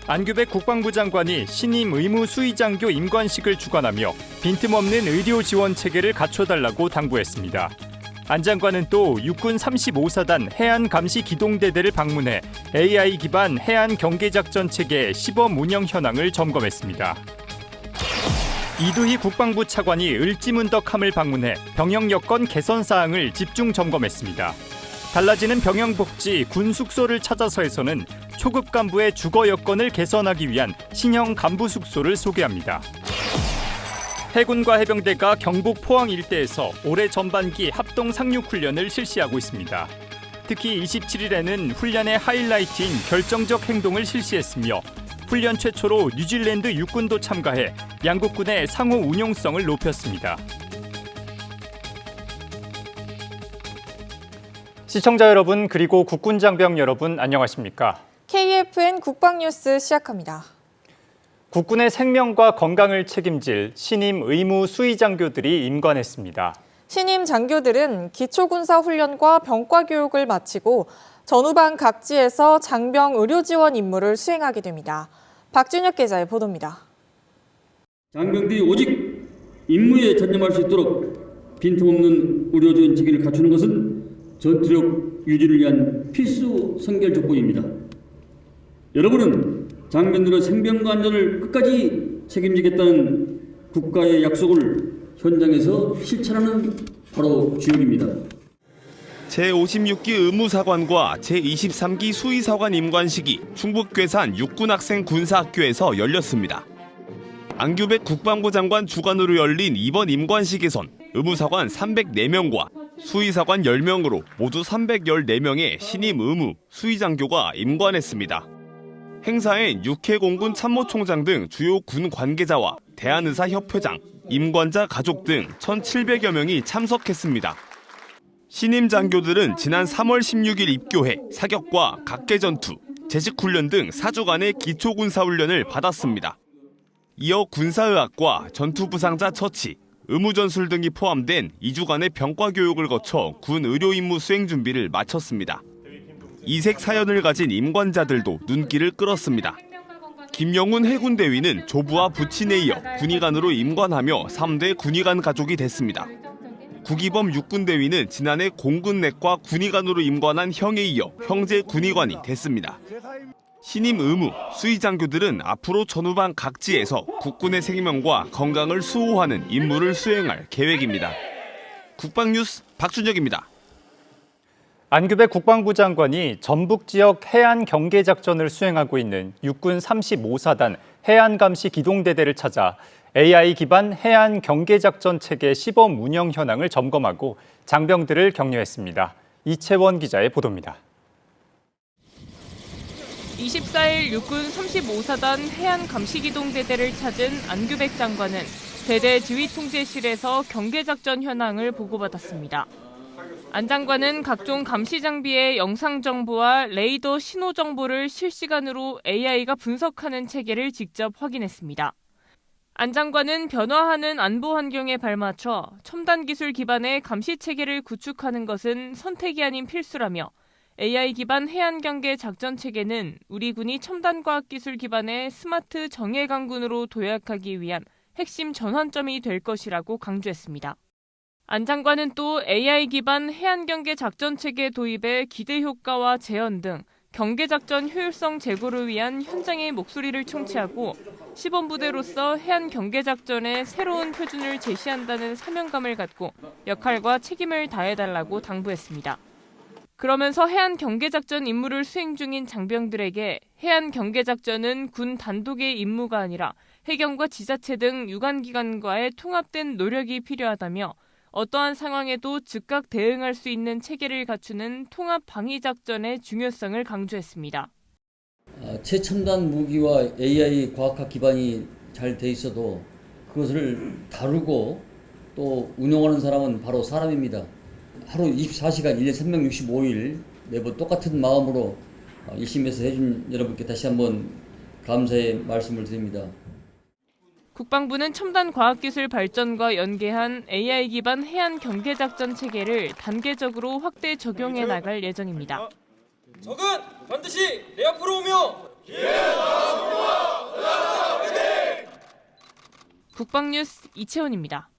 안규백 국방부 장관이 신임 의무 수의장교 임관식을 주관하며 빈틈없는 의료 지원 체계를 갖춰달라고 당부했습니다. 안 장관은 또 육군 35사단 해안감시기동대대를 방문해 AI 기반 해안 경계작전 체계 시범 운영 현황을 점검했습니다. 이두희 국방부 차관이 을지문덕함을 방문해 병영 여건 개선 사항을 집중 점검했습니다. 달라지는 병영복지 군 숙소를 찾아서에서는 초급 간부의 주거 여건을 개선하기 위한 신형 간부 숙소를 소개합니다. 해군과 해병대가 경북 포항 일대에서 올해 전반기 합동 상륙 훈련을 실시하고 있습니다. 특히 27일에는 훈련의 하이라이트인 결정적 행동을 실시했으며 훈련 최초로 뉴질랜드 육군도 참가해 양국군의 상호 운용성을 높였습니다. 시청자 여러분 그리고 국군 장병 여러분 안녕하십니까? KFN 국방뉴스 시작합니다. 국군의 생명과 건강을 책임질 신임 의무 수의장교들이 임관했습니다. 신임 장교들은 기초군사훈련과 병과 교육을 마치고 전후반 각지에서 장병 의료지원 임무를 수행하게 됩니다. 박준혁 기자의 보도입니다. 장병들이 오직 임무에 전념할 수 있도록 빈틈없는 의료지원 체계를 갖추는 것은 전투력 유지를 위한 필수 선결 조건입니다. 여러분은 장병들의 생명과 안전을 끝까지 책임지겠다는 국가의 약속을 현장에서 실천하는 바로 주역입니다. 제56기 의무사관과 제23기 수의사관 임관식이 충북 괴산 육군학생 군사학교에서 열렸습니다. 안규백 국방부 장관 주관으로 열린 이번 임관식에선 의무사관 304명과 수의사관 10명으로 모두 314명의 신임 의무 수의장교가 임관했습니다. 행사엔 육해공군 참모총장 등 주요 군 관계자와 대한의사협회장, 임관자 가족 등 1,700여 명이 참석했습니다. 신임 장교들은 지난 3월 16일 입교해 사격과 각계전투, 제식훈련 등 4주간의 기초군사훈련을 받았습니다. 이어 군사의학과 전투부상자 처치, 의무전술 등이 포함된 2주간의 병과 교육을 거쳐 군 의료임무 수행 준비를 마쳤습니다. 이색 사연을 가진 임관자들도 눈길을 끌었습니다. 김영훈 해군대위는 조부와 부친에 이어 군의관으로 임관하며 3대 군의관 가족이 됐습니다. 구기범 육군대위는 지난해 공군내과 군의관으로 임관한 형에 이어 형제 군의관이 됐습니다. 신임 의무, 수의장교들은 앞으로 전후반 각지에서 국군의 생명과 건강을 수호하는 임무를 수행할 계획입니다. 국방뉴스 박준혁입니다. 안규백 국방부 장관이 전북 지역 해안 경계 작전을 수행하고 있는 육군 35사단 해안감시기동대대를 찾아 AI 기반 해안 경계 작전 체계 시범 운영 현황을 점검하고 장병들을 격려했습니다. 이채원 기자의 보도입니다. 24일 육군 35사단 해안감시기동대대를 찾은 안규백 장관은 대대 지휘통제실에서 경계작전 현황을 보고받았습니다. 안 장관은 각종 감시 장비의 영상 정보와 레이더 신호 정보를 실시간으로 AI가 분석하는 체계를 직접 확인했습니다. 안 장관은 변화하는 안보 환경에 발맞춰 첨단 기술 기반의 감시 체계를 구축하는 것은 선택이 아닌 필수라며 AI 기반 해안 경계 작전 체계는 우리 군이 첨단 과학 기술 기반의 스마트 정예 강군으로 도약하기 위한 핵심 전환점이 될 것이라고 강조했습니다. 안 장관은 또 AI 기반 해안 경계 작전 체계 도입의 기대 효과와 재현 등 경계 작전 효율성 제고를 위한 현장의 목소리를 청취하고 시범부대로서 해안 경계 작전의 새로운 표준을 제시한다는 사명감을 갖고 역할과 책임을 다해달라고 당부했습니다. 그러면서 해안 경계작전 임무를 수행 중인 장병들에게 해안 경계작전은 군 단독의 임무가 아니라 해경과 지자체 등 유관기관과의 통합된 노력이 필요하다며 어떠한 상황에도 즉각 대응할 수 있는 체계를 갖추는 통합 방위작전의 중요성을 강조했습니다. 최첨단 무기와 AI 과학학 기반이 잘 돼 있어도 그것을 다루고 또 운용하는 사람은 바로 사람입니다. 하루 24시간 1년 365일 매번 똑같은 마음으로 열심히 해서 해준 여러분께 다시 한번 감사의 말씀을 드립니다. 국방부는 첨단 과학기술 발전과 연계한 AI 기반 해안 경계작전 체계를 단계적으로 확대 적용해 나갈 예정입니다. 적은 반드시 내 앞으로 오며 국방뉴스 이채원입니다.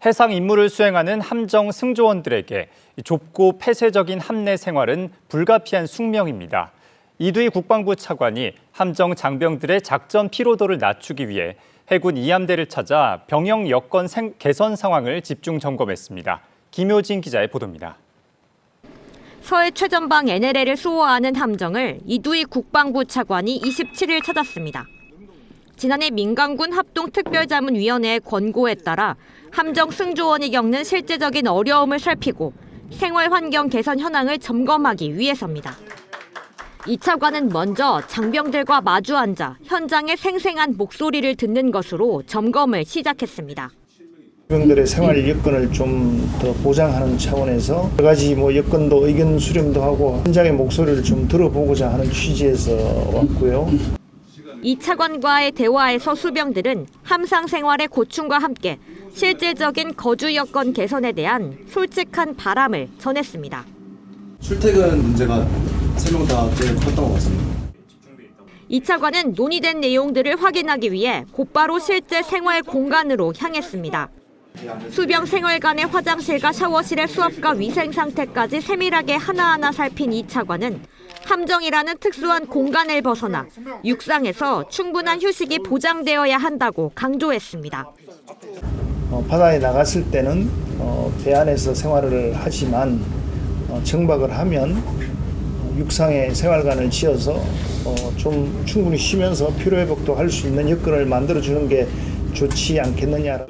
해상 임무를 수행하는 함정 승조원들에게 좁고 폐쇄적인 함내 생활은 불가피한 숙명입니다. 이두희 국방부 차관이 함정 장병들의 작전 피로도를 낮추기 위해 해군 2함대를 찾아 병영 여건 개선 상황을 집중 점검했습니다. 김효진 기자의 보도입니다. 서해 최전방 NLL을 수호하는 함정을 이두희 국방부 차관이 27일 찾았습니다. 지난해 민간군 합동특별자문위원회의 권고에 따라 함정 승조원이 겪는 실제적인 어려움을 살피고 생활 환경 개선 현황을 점검하기 위해서입니다. 이 차관은 먼저 장병들과 마주 앉아 현장의 생생한 목소리를 듣는 것으로 점검을 시작했습니다. 장병들의 생활 여건을 좀 더 보장하는 차원에서 여러 가지 여건도 의견 수렴도 하고 현장의 목소리를 좀 들어보고자 하는 취지에서 왔고요. 이 차관과의 대화에서 수병들은 함상 생활의 고충과 함께 실질적인 거주 여건 개선에 대한 솔직한 바람을 전했습니다. 출퇴근 문제가 3명 다 제일 컸던 것 같습니다. 이 차관은 논의된 내용들을 확인하기 위해 곧바로 실제 생활 공간으로 향했습니다. 수병 생활관의 화장실과 샤워실의 수압과 위생 상태까지 세밀하게 하나하나 살핀 이 차관은 함정이라는 특수한 공간을 벗어나 육상에서 충분한 휴식이 보장되어야 한다고 강조했습니다. 바다에 나갔을 때는 배 안에서 생활을 하지만 정박을 하면 육상의 생활관을 지어서 좀 충분히 쉬면서 피로회복도 할 수 있는 여건을 만들어주는 게 좋지 않겠느냐.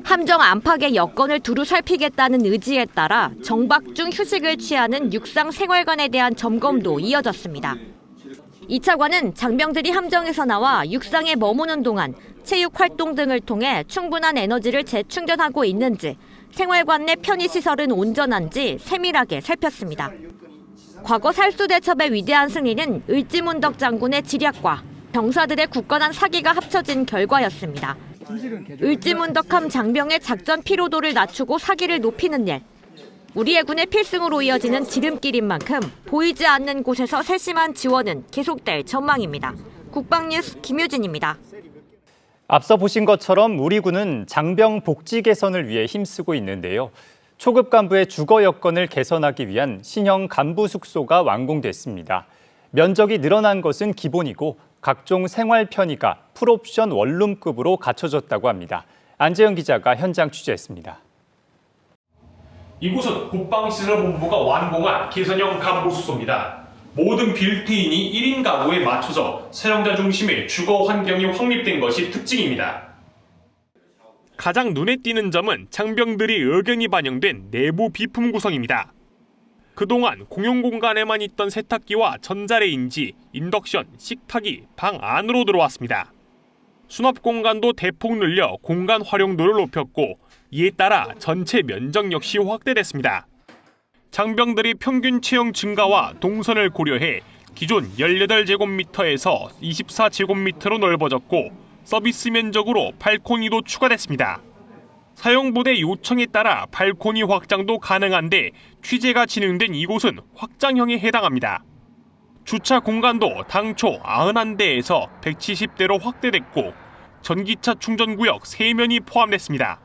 함정 안팎의 여건을 두루 살피겠다는 의지에 따라 정박 중 휴식을 취하는 육상 생활관에 대한 점검도 이어졌습니다. 이 차관은 장병들이 함정에서 나와 육상에 머무는 동안 체육 활동 등을 통해 충분한 에너지를 재충전하고 있는지, 생활관 내 편의시설은 온전한지 세밀하게 살폈습니다. 과거 살수대첩의 위대한 승리는 을지문덕 장군의 지략과 병사들의 굳건한 사기가 합쳐진 결과였습니다. 을지문덕함 장병의 작전 피로도를 낮추고 사기를 높이는 일. 우리 해군의 필승으로 이어지는 지름길인 만큼 보이지 않는 곳에서 세심한 지원은 계속될 전망입니다. 국방뉴스 김효진입니다. 앞서 보신 것처럼 우리 군은 장병 복지 개선을 위해 힘쓰고 있는데요. 초급 간부의 주거 여건을 개선하기 위한 신형 간부 숙소가 완공됐습니다. 면적이 늘어난 것은 기본이고 각종 생활 편의가 풀옵션 원룸급으로 갖춰졌다고 합니다. 안재영 기자가 현장 취재했습니다. 이곳은 국방시설본부가 완공한 개선형 간부 숙소입니다. 모든 빌트인이 1인 가구에 맞춰서 사용자 중심의 주거 환경이 확립된 것이 특징입니다. 가장 눈에 띄는 점은 장병들이 의견이 반영된 내부 비품 구성입니다. 그동안 공용 공간에만 있던 세탁기와 전자레인지, 인덕션, 식탁이 방 안으로 들어왔습니다. 수납 공간도 대폭 늘려 공간 활용도를 높였고 이에 따라 전체 면적 역시 확대됐습니다. 장병들이 평균 체형 증가와 동선을 고려해 기존 18제곱미터에서 24제곱미터로 넓어졌고 서비스 면적으로 발코니도 추가됐습니다. 사용부대 요청에 따라 발코니 확장도 가능한데 취재가 진행된 이곳은 확장형에 해당합니다. 주차 공간도 당초 91대에서 170대로 확대됐고 전기차 충전구역 3면이 포함됐습니다.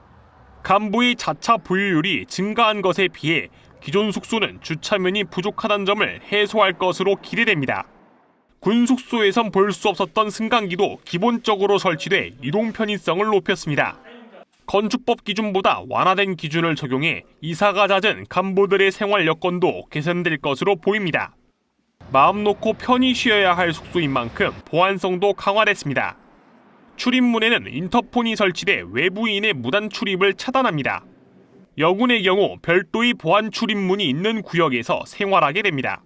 간부의 자차 보유율이 증가한 것에 비해 기존 숙소는 주차면이 부족하다는 점을 해소할 것으로 기대됩니다. 군 숙소에선 볼 수 없었던 승강기도 기본적으로 설치돼 이동 편의성을 높였습니다. 건축법 기준보다 완화된 기준을 적용해 이사가 잦은 간부들의 생활 여건도 개선될 것으로 보입니다. 마음 놓고 편히 쉬어야 할 숙소인 만큼 보안성도 강화됐습니다. 출입문에는 인터폰이 설치돼 외부인의 무단 출입을 차단합니다. 여군의 경우 별도의 보안 출입문이 있는 구역에서 생활하게 됩니다.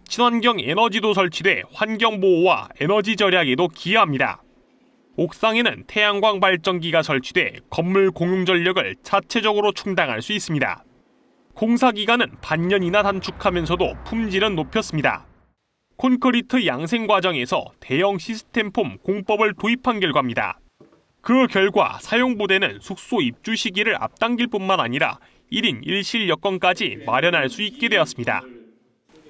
친환경 에너지도 설치돼 환경 보호와 에너지 절약에도 기여합니다. 옥상에는 태양광 발전기가 설치돼 건물 공용 전력을 자체적으로 충당할 수 있습니다. 공사 기간은 반년이나 단축하면서도 품질은 높였습니다. 콘크리트 양생 과정에서 대형 시스템폼 공법을 도입한 결과입니다. 그 결과 사용부대는 숙소 입주 시기를 앞당길 뿐만 아니라 1인 1실 여건까지 마련할 수 있게 되었습니다.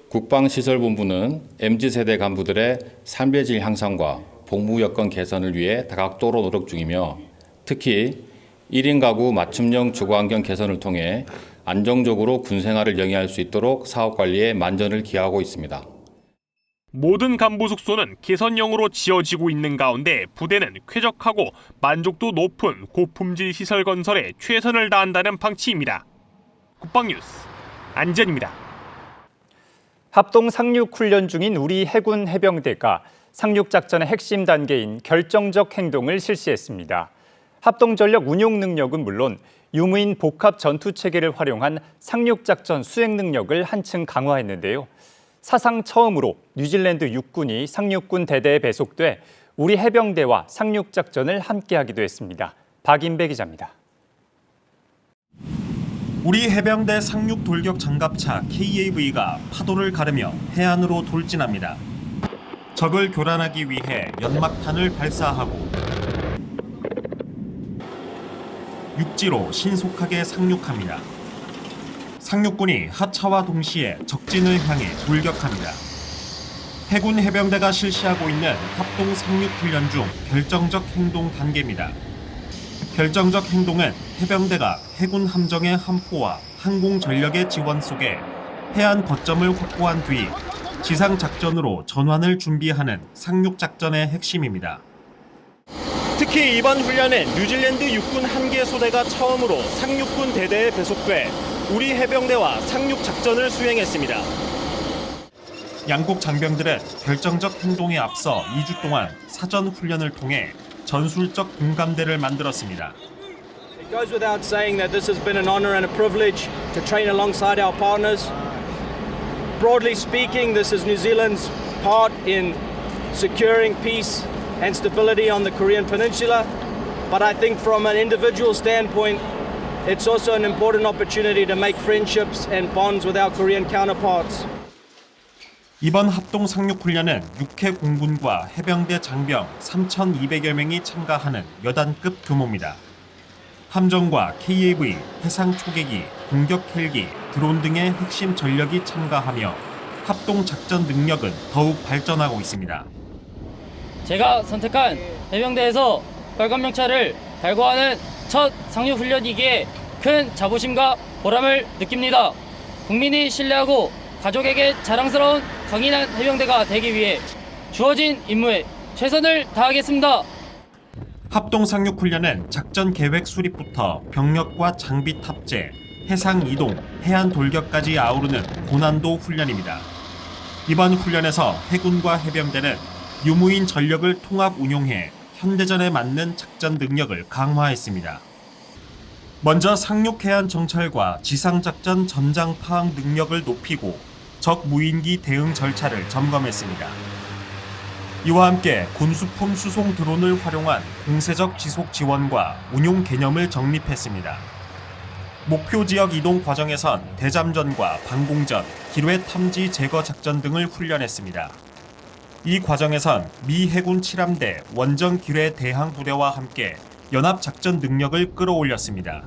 국방시설본부는 MZ세대 간부들의 삶의 질 향상과 복무 여건 개선을 위해 다각도로 노력 중이며 특히 1인 가구 맞춤형 주거환경 개선을 통해 안정적으로 군 생활을 영위할 수 있도록 사업 관리에 만전을 기하고 있습니다. 모든 간부 숙소는 개선형으로 지어지고 있는 가운데 부대는 쾌적하고 만족도 높은 고품질 시설 건설에 최선을 다한다는 방침입니다. 국방뉴스 안전입니다. 합동 상륙 훈련 중인 우리 해군 해병대가 상륙작전의 핵심 단계인 결정적 행동을 실시했습니다. 합동전력 운용 능력은 물론 유무인 복합 전투체계를 활용한 상륙작전 수행 능력을 한층 강화했는데요. 사상 처음으로 뉴질랜드 육군이 상륙군 대대에 배속돼 우리 해병대와 상륙작전을 함께하기도 했습니다. 박인배 기자입니다. 우리 해병대 상륙 돌격 장갑차 KAV가 파도를 가르며 해안으로 돌진합니다. 적을 교란하기 위해 연막탄을 발사하고 육지로 신속하게 상륙합니다. 상륙군이 하차와 동시에 적진을 향해 돌격합니다. 해군 해병대가 실시하고 있는 합동 상륙 훈련 중 결정적 행동 단계입니다. 결정적 행동은 해병대가 해군 함정의 함포와 항공 전력의 지원 속에 해안 거점을 확보한 뒤 지상 작전으로 전환을 준비하는 상륙 작전의 핵심입니다. 특히 이번 훈련엔 뉴질랜드 육군 한 개 소대가 처음으로 상륙군 대대에 배속돼 우리 해병대와 상륙 작전을 수행했습니다. 양국 장병들은 결정적 행동에 앞서 2주 동안 사전 훈련을 통해 전술적 공감대를 만들었습니다. It goes without saying that this has been an honor and a privilege to train alongside our partners. Broadly speaking, this is New Zealand's part in securing peace and stability on the Korean Peninsula. But I think from an individual standpoint, it's also an important opportunity to make friendships and bonds with our Korean counterparts. 이번 합동 상륙 훈련은 육해 공군과 해병대 장병 3,200여 명이 참가하는 여단급 규모입니다. 함정과 KAV, 해상 초계기, 공격 헬기, 드론 등의 핵심 전력이 참가하며 합동 작전 능력은 더욱 발전하고 있습니다. 제가 선택한 해병대에서 빨간 명찰을 발과하는 첫 상륙 훈련이기에 큰 자부심과 보람을 느낍니다. 국민이 신뢰하고 가족에게 자랑스러운 강인한 해병대가 되기 위해 주어진 임무에 최선을 다하겠습니다. 합동 상륙 훈련은 작전 계획 수립부터 병력과 장비 탑재, 해상 이동, 해안 돌격까지 아우르는 고난도 훈련입니다. 이번 훈련에서 해군과 해병대는 유무인 전력을 통합 운용해 현대전에 맞는 작전 능력을 강화했습니다. 먼저 상륙 해안 정찰과 지상작전 전장 파악 능력을 높이고 적 무인기 대응 절차를 점검했습니다. 이와 함께 군수품 수송 드론을 활용한 공세적 지속 지원과 운용 개념을 정립했습니다. 목표 지역 이동 과정에선 대잠전과 방공전, 기뢰 탐지 제거 작전 등을 훈련했습니다. 이 과정에선 미 해군 7함대 원정 기뢰 대항 부대와 함께 연합 작전 능력을 끌어올렸습니다.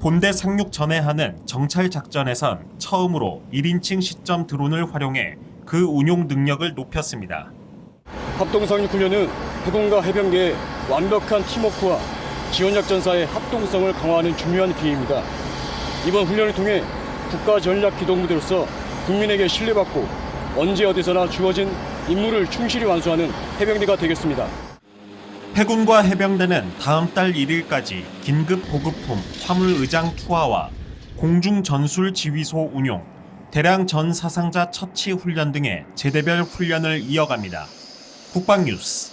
본대 상륙 전에 하는 정찰 작전에선 처음으로 1인칭 시점 드론을 활용해 그 운용 능력을 높였습니다. 합동 상륙 훈련은 해군과 해병대의 완벽한 팀워크와 지원작전사의 합동성을 강화하는 중요한 기회입니다. 이번 훈련을 통해 국가 전략 기동부대로서 국민에게 신뢰받고 언제 어디서나 주어진 임무를 충실히 완수하는 해병대가 되겠습니다. 해군과 해병대는 다음 달 1일까지 긴급 보급품 화물 의장 투하와 공중 전술 지휘소 운용, 대량 전 사상자 처치 훈련 등의 제대별 훈련을 이어갑니다. 국방뉴스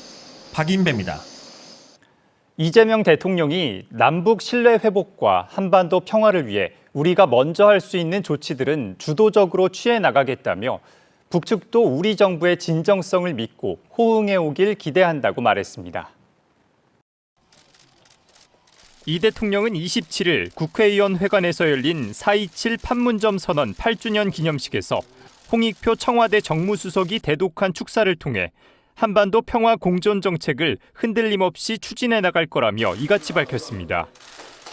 박인배입니다. 이재명 대통령이 남북 신뢰 회복과 한반도 평화를 위해 우리가 먼저 할 수 있는 조치들은 주도적으로 취해 나가겠다며 북측도 우리 정부의 진정성을 믿고 호응해 오길 기대한다고 말했습니다. 이 대통령은 27일 국회의원 회관에서 열린 4.27 판문점 선언 8주년 기념식에서 홍익표 청와대 정무수석이 대독한 축사를 통해 한반도 평화 공존 정책을 흔들림 없이 추진해 나갈 거라며 이같이 밝혔습니다.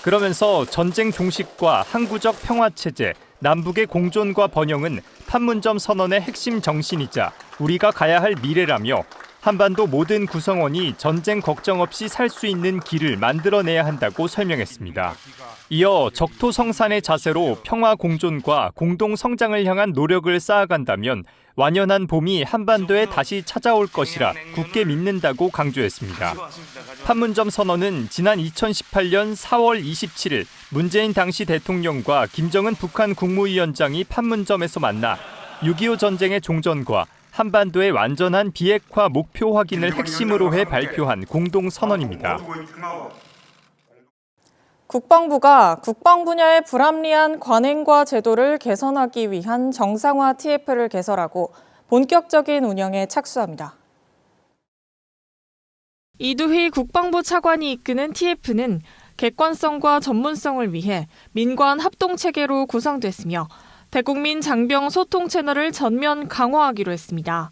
그러면서 전쟁 종식과 항구적 평화체제, 남북의 공존과 번영은 판문점 선언의 핵심 정신이자 우리가 가야 할 미래라며 한반도 모든 구성원이 전쟁 걱정 없이 살 수 있는 길을 만들어내야 한다고 설명했습니다. 이어 적토성산의 자세로 평화 공존과 공동 성장을 향한 노력을 쌓아간다면 완연한 봄이 한반도에 다시 찾아올 것이라 굳게 믿는다고 강조했습니다. 판문점 선언은 지난 2018년 4월 27일 문재인 당시 대통령과 김정은 북한 국무위원장이 판문점에서 만나 6.25 전쟁의 종전과 한반도의 완전한 비핵화 목표 확인을 핵심으로 해 발표한 공동 선언입니다. 국방부가 국방 분야의 불합리한 관행과 제도를 개선하기 위한 정상화 TF를 개설하고 본격적인 운영에 착수합니다. 이두희 국방부 차관이 이끄는 TF는 객관성과 전문성을 위해 민관 합동체계로 구성됐으며 대국민 장병 소통 채널을 전면 강화하기로 했습니다.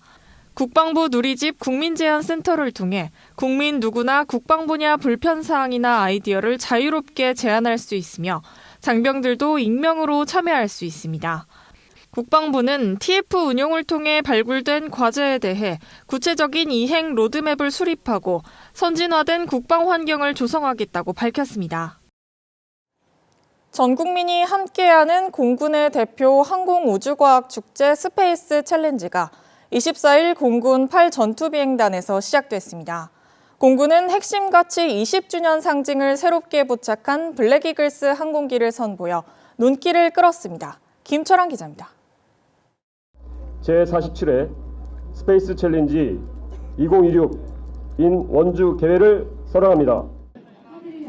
국방부 누리집 국민제안센터를 통해 국민 누구나 국방 분야 불편사항이나 아이디어를 자유롭게 제안할 수 있으며 장병들도 익명으로 참여할 수 있습니다. 국방부는 TF 운용을 통해 발굴된 과제에 대해 구체적인 이행 로드맵을 수립하고 선진화된 국방 환경을 조성하겠다고 밝혔습니다. 전 국민이 함께하는 공군의 대표 항공우주과학 축제 스페이스 챌린지가 24일 공군 8전투비행단에서 시작됐습니다. 공군은 핵심 가치 20주년 상징을 새롭게 부착한 블랙이글스 항공기를 선보여 눈길을 끌었습니다. 김철환 기자입니다. 제47회 스페이스 챌린지 2026인 원주 개회를 선언합니다.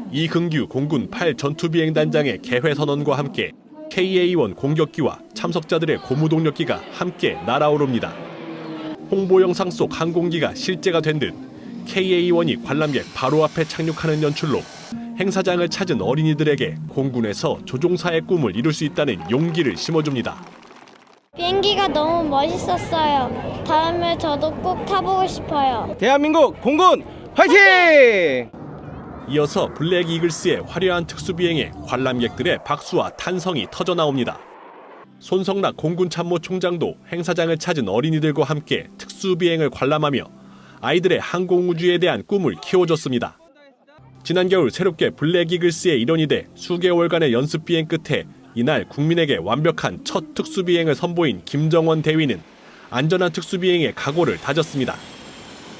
이근규 공군 8전투비행단장의 개회 선언과 함께 KA-1 공격기와 참석자들의 고무동력기가 함께 날아오릅니다. 홍보 영상 속 항공기가 실제가 된 듯 KA-1이 관람객 바로 앞에 착륙하는 연출로 행사장을 찾은 어린이들에게 공군에서 조종사의 꿈을 이룰 수 있다는 용기를 심어줍니다. 비행기가 너무 멋있었어요. 다음에 저도 꼭 타보고 싶어요. 대한민국 공군 화이팅! 이어서 블랙 이글스의 화려한 특수비행에 관람객들의 박수와 탄성이 터져나옵니다. 손성락 공군참모총장도 행사장을 찾은 어린이들과 함께 특수비행을 관람하며 아이들의 항공우주에 대한 꿈을 키워줬습니다. 지난 겨울 새롭게 블랙 이글스의 일원이 돼 수개월간의 연습비행 끝에 이날 국민에게 완벽한 첫 특수비행을 선보인 김정원 대위는 안전한 특수비행의 각오를 다졌습니다.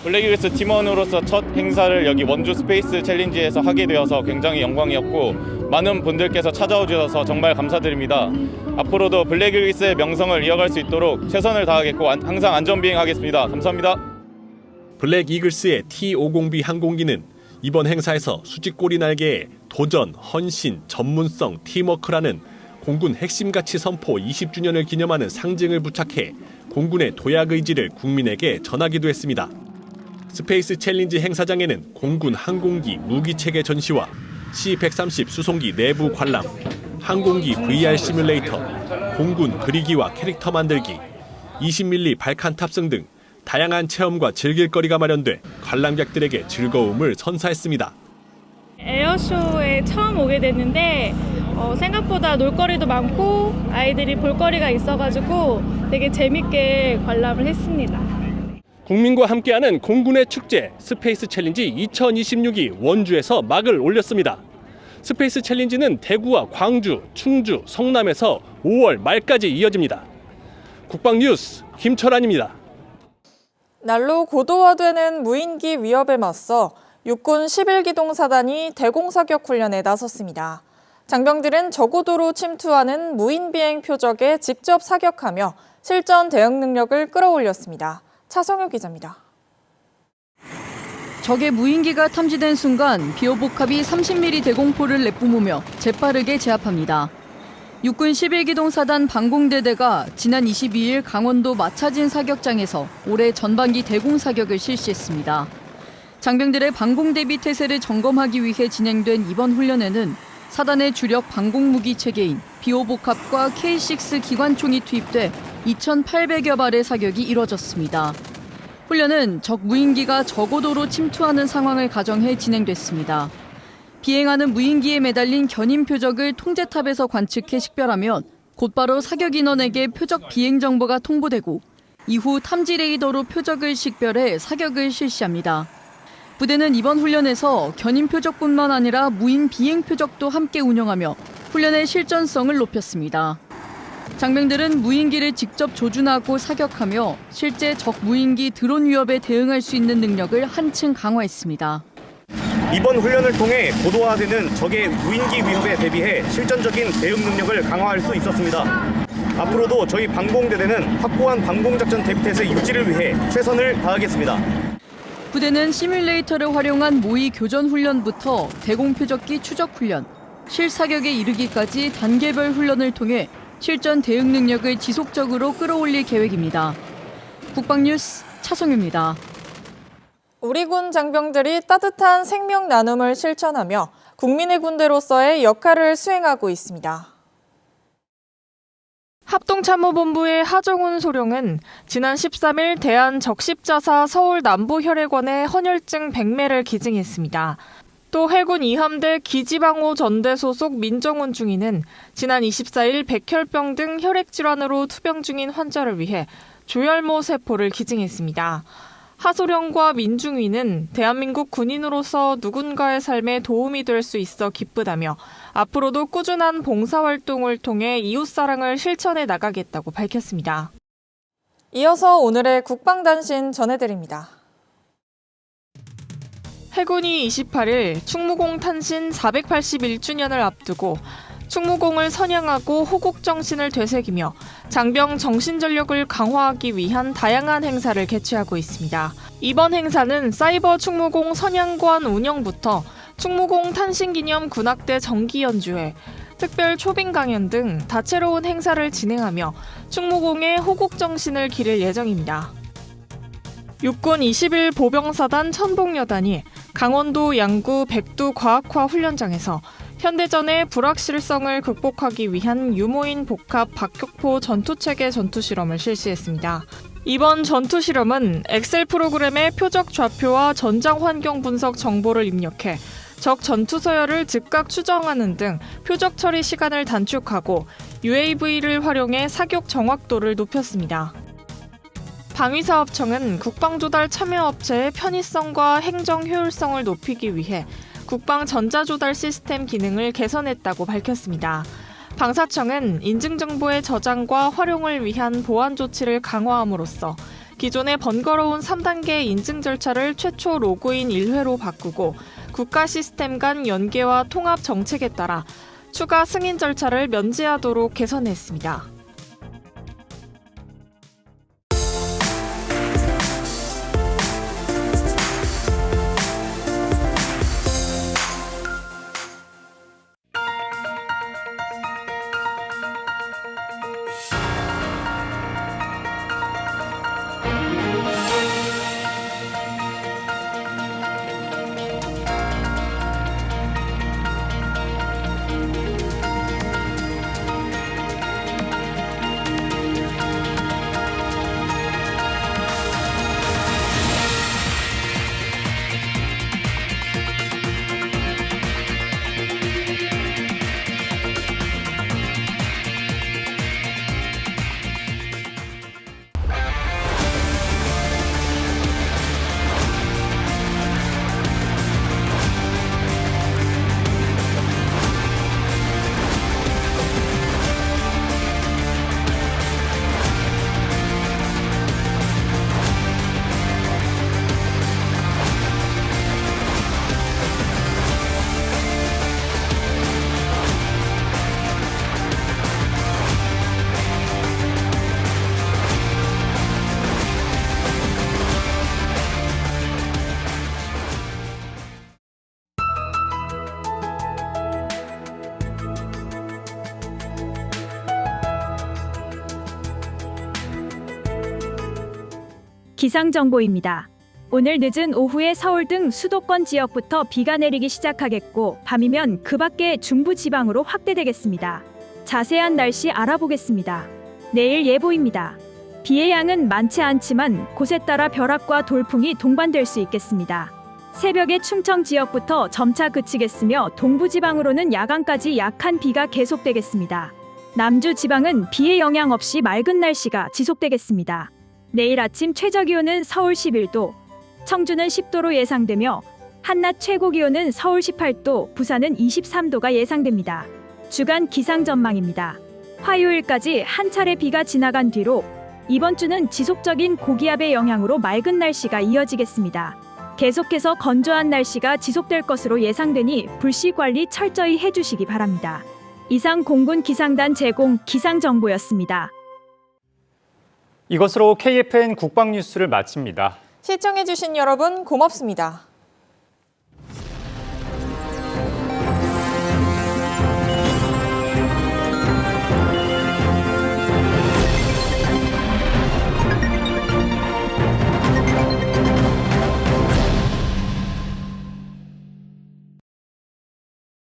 블랙이글스 팀원으로서 첫 행사를 여기 원주 스페이스 챌린지에서 하게 되어서 굉장히 영광이었고 많은 분들께서 찾아와 주셔서 정말 감사드립니다. 앞으로도 블랙이글스의 명성을 이어갈 수 있도록 최선을 다하겠고 항상 안전비행하겠습니다. 감사합니다. 블랙 이글스의 T-50B 항공기는 이번 행사에서 수직꼬리 날개에 도전, 헌신, 전문성, 팀워크라는 공군 핵심 가치 선포 20주년을 기념하는 상징을 부착해 공군의 도약 의지를 국민에게 전하기도 했습니다. 스페이스 챌린지 행사장에는 공군 항공기 무기체계 전시와 C-130 수송기 내부 관람, 항공기 VR 시뮬레이터, 공군 그리기와 캐릭터 만들기, 20mm 발칸 탑승 등 다양한 체험과 즐길거리가 마련돼 관람객들에게 즐거움을 선사했습니다. 에어쇼에 처음 오게 됐는데 생각보다 놀거리도 많고 아이들이 볼거리가 있어가지고 되게 재밌게 관람을 했습니다. 국민과 함께하는 공군의 축제 스페이스 챌린지 2026이 원주에서 막을 올렸습니다. 스페이스 챌린지는 대구와 광주, 충주, 성남에서 5월 말까지 이어집니다. 국방뉴스 김철환입니다. 날로 고도화되는 무인기 위협에 맞서 육군 11기동 사단이 대공사격 훈련에 나섰습니다. 장병들은 저고도로 침투하는 무인비행 표적에 직접 사격하며 실전 대응 능력을 끌어올렸습니다. 차성효 기자입니다. 적의 무인기가 탐지된 순간 비호복합이 30mm 대공포를 내뿜으며 재빠르게 제압합니다. 육군 11기동 사단 방공대대가 지난 22일 강원도 마차진 사격장에서 올해 전반기 대공사격을 실시했습니다. 장병들의 방공 대비 태세를 점검하기 위해 진행된 이번 훈련에는 사단의 주력 방공무기 체계인 비호복합과 K6 기관총이 투입돼 2,800여 발의 사격이 이뤄졌습니다. 훈련은 적 무인기가 저고도로 침투하는 상황을 가정해 진행됐습니다. 비행하는 무인기에 매달린 견인 표적을 통제탑에서 관측해 식별하면 곧바로 사격 인원에게 표적 비행 정보가 통보되고 이후 탐지 레이더로 표적을 식별해 사격을 실시합니다. 부대는 이번 훈련에서 견인 표적뿐만 아니라 무인 비행 표적도 함께 운영하며 훈련의 실전성을 높였습니다. 장병들은 무인기를 직접 조준하고 사격하며 실제 적 무인기 드론 위협에 대응할 수 있는 능력을 한층 강화했습니다. 이번 훈련을 통해 고도화되는 적의 무인기 위협에 대비해 실전적인 대응 능력을 강화할 수 있었습니다. 앞으로도 저희 방공대대는 확고한 방공작전 대비태세 유지를 위해 최선을 다하겠습니다. 부대는 시뮬레이터를 활용한 모의 교전 훈련부터 대공 표적기 추적 훈련, 실사격에 이르기까지 단계별 훈련을 통해 실전 대응 능력을 지속적으로 끌어올릴 계획입니다. 국방뉴스 차성유입니다. 우리 군 장병들이 따뜻한 생명 나눔을 실천하며 국민의 군대로서의 역할을 수행하고 있습니다. 합동참모본부의 하정훈 소령은 지난 13일 대한적십자사 서울 남부혈액원의 헌혈증 100매를 기증했습니다. 또 해군 2함대 기지방호 전대 소속 민정훈 중위는 지난 24일 백혈병 등 혈액질환으로 투병 중인 환자를 위해 조혈모 세포를 기증했습니다. 하소령과 민중위는 대한민국 군인으로서 누군가의 삶에 도움이 될 수 있어 기쁘다며 앞으로도 꾸준한 봉사활동을 통해 이웃사랑을 실천해 나가겠다고 밝혔습니다. 이어서 오늘의 국방단신 전해드립니다. 해군이 28일 충무공 탄신 481주년을 앞두고 충무공을 선양하고 호국 정신을 되새기며 장병 정신전력을 강화하기 위한 다양한 행사를 개최하고 있습니다. 이번 행사는 사이버 충무공 선양관 운영부터 충무공 탄신기념 군악대 정기 연주회, 특별 초빙 강연 등 다채로운 행사를 진행하며 충무공의 호국 정신을 기릴 예정입니다. 육군 21 보병사단 천복여단이 강원도 양구 백두 과학화 훈련장에서 현대전의 불확실성을 극복하기 위한 유모인 복합 박격포 전투체계 전투실험을 실시했습니다. 이번 전투실험은 엑셀 프로그램의 표적 좌표와 전장 환경 분석 정보를 입력해 적 전투 서열을 즉각 추정하는 등 표적 처리 시간을 단축하고 UAV를 활용해 사격 정확도를 높였습니다. 방위사업청은 국방조달 참여업체의 편의성과 행정 효율성을 높이기 위해 국방 전자조달 시스템 기능을 개선했다고 밝혔습니다. 방사청은 인증정보의 저장과 활용을 위한 보안 조치를 강화함으로써 기존의 번거로운 3단계 인증 절차를 최초 로그인 1회로 바꾸고 국가 시스템 간 연계와 통합 정책에 따라 추가 승인 절차를 면제하도록 개선했습니다. 기상정보입니다. 오늘 늦은 오후에 서울 등 수도권 지역부터 비가 내리기 시작하겠고 밤이면 그 밖에 중부지방으로 확대되겠습니다. 자세한 날씨 알아보겠습니다. 내일 예보입니다. 비의 양은 많지 않지만 곳에 따라 벼락과 돌풍이 동반될 수 있겠습니다. 새벽에 충청 지역부터 점차 그치겠으며 동부지방으로는 야간까지 약한 비가 계속되겠습니다. 남주 지방은 비의 영향 없이 맑은 날씨가 지속되겠습니다. 내일 아침 최저기온은 서울 11도, 청주는 10도로 예상되며 한낮 최고기온은 서울 18도, 부산은 23도가 예상됩니다. 주간 기상 전망입니다. 화요일까지 한 차례 비가 지나간 뒤로 이번 주는 지속적인 고기압의 영향으로 맑은 날씨가 이어지겠습니다. 계속해서 건조한 날씨가 지속될 것으로 예상되니 불씨 관리 철저히 해주시기 바랍니다. 이상 공군 기상단 제공 기상정보였습니다. 이것으로 KFN 국방뉴스를 마칩니다. 시청해주신 여러분 고맙습니다.